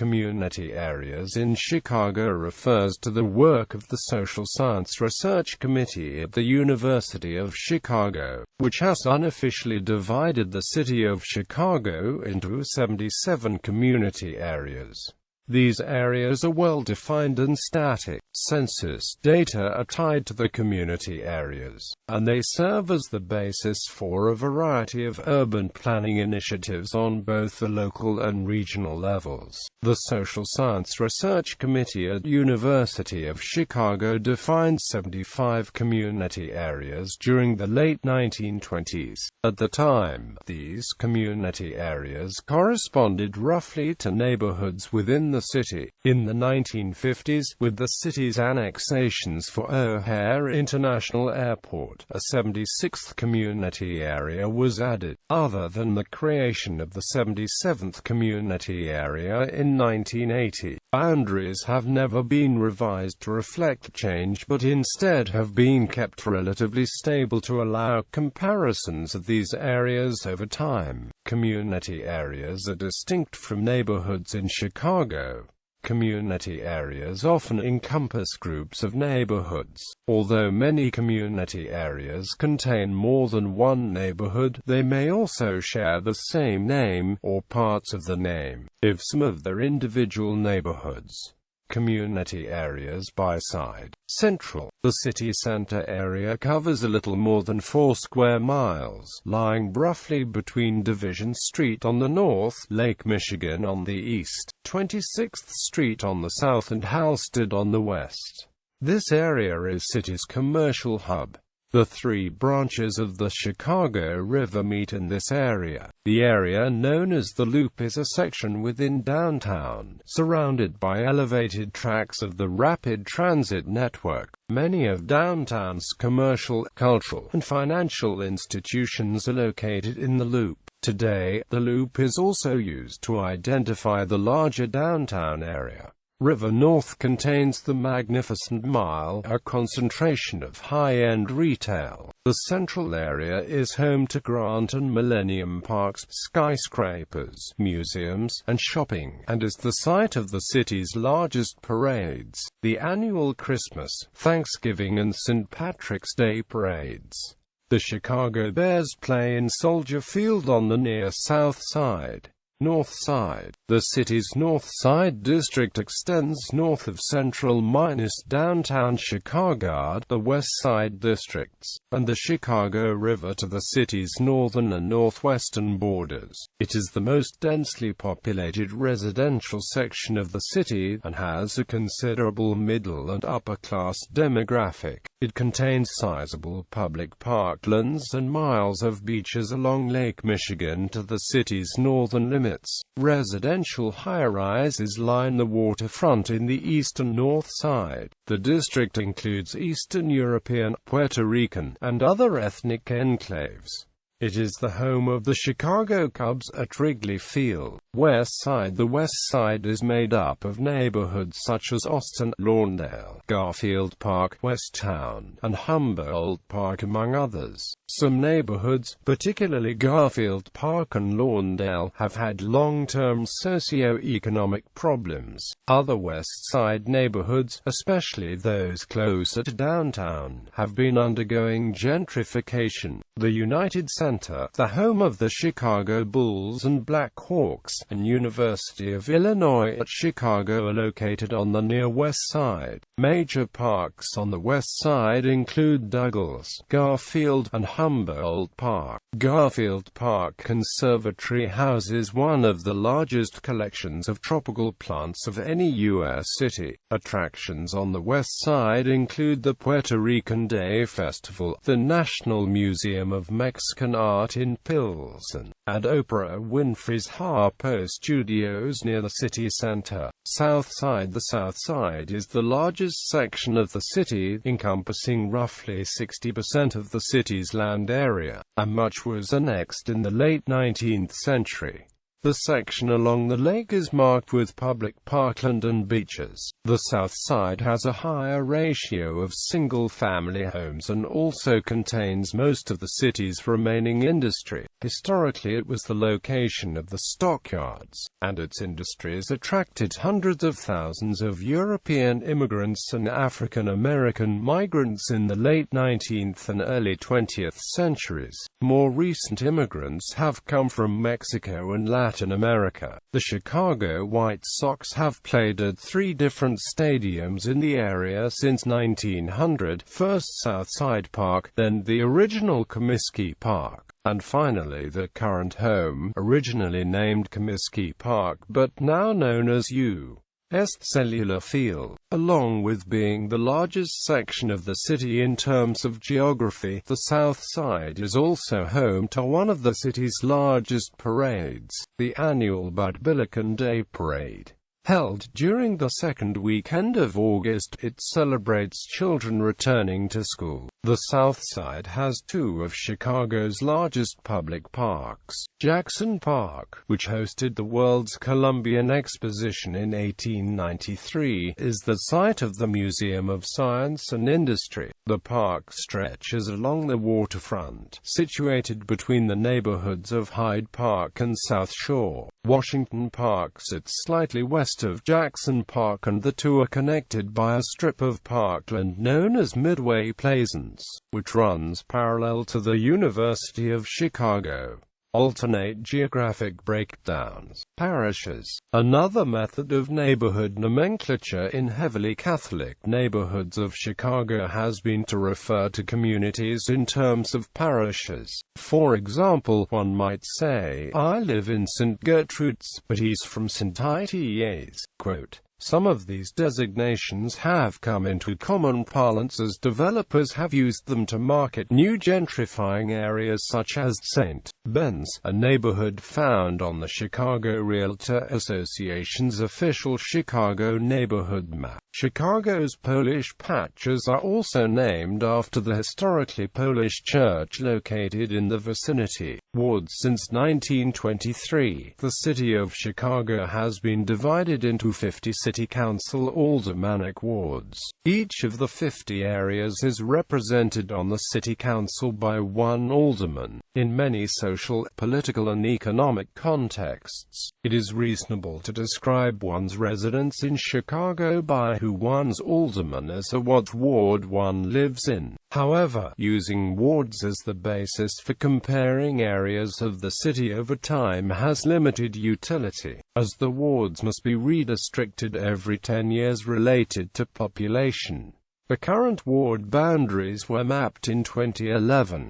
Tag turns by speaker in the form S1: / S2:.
S1: community areas in Chicago refers to the work of the Social Science Research Committee at the University of Chicago, which has unofficially divided the city of Chicago into 77 community areas. These areas are well-defined and static. Census data are tied to the community areas, and they serve as the basis for a variety of urban planning initiatives on both the local and regional levels. The Social Science Research Committee at University of Chicago defined 75 community areas during the late 1920s. At the time, these community areas corresponded roughly to neighborhoods within the city. In the 1950s, with the city's annexations for O'Hare International Airport, a 76th community area was added. Other than the creation of the 77th community area in 1980, boundaries have never been revised to reflect change but instead have been kept relatively stable to allow comparisons of these areas over time. Community areas are distinct from neighborhoods in Chicago. Community areas often encompass groups of neighborhoods. Although many community areas contain more than one neighborhood, they may also share the same name, or parts of the name, of some of their individual neighborhoods. Community areas by side. Central. The city center area covers a little more than 4 square miles, lying roughly between Division Street on the north, Lake Michigan on the east, 26th Street on the south and Halsted on the west. This area is city's commercial hub. The 3 branches of the Chicago River meet in this area. The area known as the Loop is a section within downtown, surrounded by elevated tracks of the rapid transit network. Many of downtown's commercial, cultural, and financial institutions are located in the Loop. Today, the Loop is also used to identify the larger downtown area. River North contains the Magnificent Mile, a concentration of high-end retail. The central area is home to Grant and Millennium Parks, skyscrapers, museums, and shopping, and is the site of the city's largest parades, the annual Christmas, Thanksgiving and St. Patrick's Day parades. The Chicago Bears play in Soldier Field on the near south side. North Side. The city's North Side district extends north of central minus downtown Chicago, the West Side districts, and the Chicago River to the city's northern and northwestern borders. It is the most densely populated residential section of the city, and has a considerable middle and upper-class demographic. It contains sizable public parklands and miles of beaches along Lake Michigan to the city's northern limits. Residential high-rises line the waterfront in the east and north side. The district includes Eastern European, Puerto Rican, and other ethnic enclaves. It is the home of the Chicago Cubs at Wrigley Field. West Side. The West Side is made up of neighborhoods such as Austin, Lawndale, Garfield Park, Westtown, and Humboldt Park among others. Some neighborhoods, particularly Garfield Park and Lawndale, have had long-term socio-economic problems. Other West Side neighborhoods, especially those closer to downtown, have been undergoing gentrification. The United Center, the home of the Chicago Bulls and Blackhawks, and University of Illinois at Chicago are located on the near west side. Major parks on the west side include Douglas, Garfield, and Humboldt Park. Garfield Park Conservatory houses one of the largest collections of tropical plants of any U.S. city. Attractions on the west side include the Puerto Rican Day Festival, the National Museum of Mexican Art in Pilsen, and Oprah Winfrey's Harpo Studios near the city center. South Side. The South Side is the largest section of the city, encompassing roughly 60% of the city's land area, and much was annexed in the late 19th century. The section along the lake is marked with public parkland and beaches. The South Side has a higher ratio of single-family homes and also contains most of the city's remaining industry. Historically it was the location of the stockyards, and its industries attracted hundreds of thousands of European immigrants and African American migrants in the late 19th and early 20th centuries. More recent immigrants have come from Mexico and Latin America. The Chicago White Sox have played at 3 different stadiums in the area since 1900, first Southside Park, then the original Comiskey Park, and finally the current home, originally named Comiskey Park but now known as U.S. Cellular Field. Along with being the largest section of the city in terms of geography, the South Side is also home to one of the city's largest parades, the annual Bud Billiken Day Parade. Held during the second weekend of August, it celebrates children returning to school. The South Side has 2 of Chicago's largest public parks. Jackson Park, which hosted the World's Columbian Exposition in 1893, is the site of the Museum of Science and Industry. The park stretches along the waterfront, situated between the neighborhoods of Hyde Park and South Shore. Washington Park sits slightly west of Jackson Park, and the 2 are connected by a strip of parkland known as Midway Plaisance, which runs parallel to the University of Chicago. Alternate geographic breakdowns. Parishes. Another method of neighborhood nomenclature in heavily Catholic neighborhoods of Chicago has been to refer to communities in terms of parishes. For example, one might say, "I live in St. Gertrude's, but he's from St. Ita's." Quote, "Some of these designations have come into common parlance as developers have used them to market new gentrifying areas such as St. Ben's, a neighborhood found on the Chicago Realtor Association's official Chicago neighborhood map. Chicago's Polish patches are also named after the historically Polish church located in the vicinity. Wards. Since 1923, the city of Chicago has been divided into 50 city council aldermanic wards. Each of the 50 areas is represented on the city council by 1 alderman. In many social, political and economic contexts, it is reasonable to describe one's residence in Chicago by who one's alderman is or what ward one lives in. However, using wards as the basis for comparing areas of the city over time has limited utility, as the wards must be redistricted every 10 years related to population. The current ward boundaries were mapped in 2011.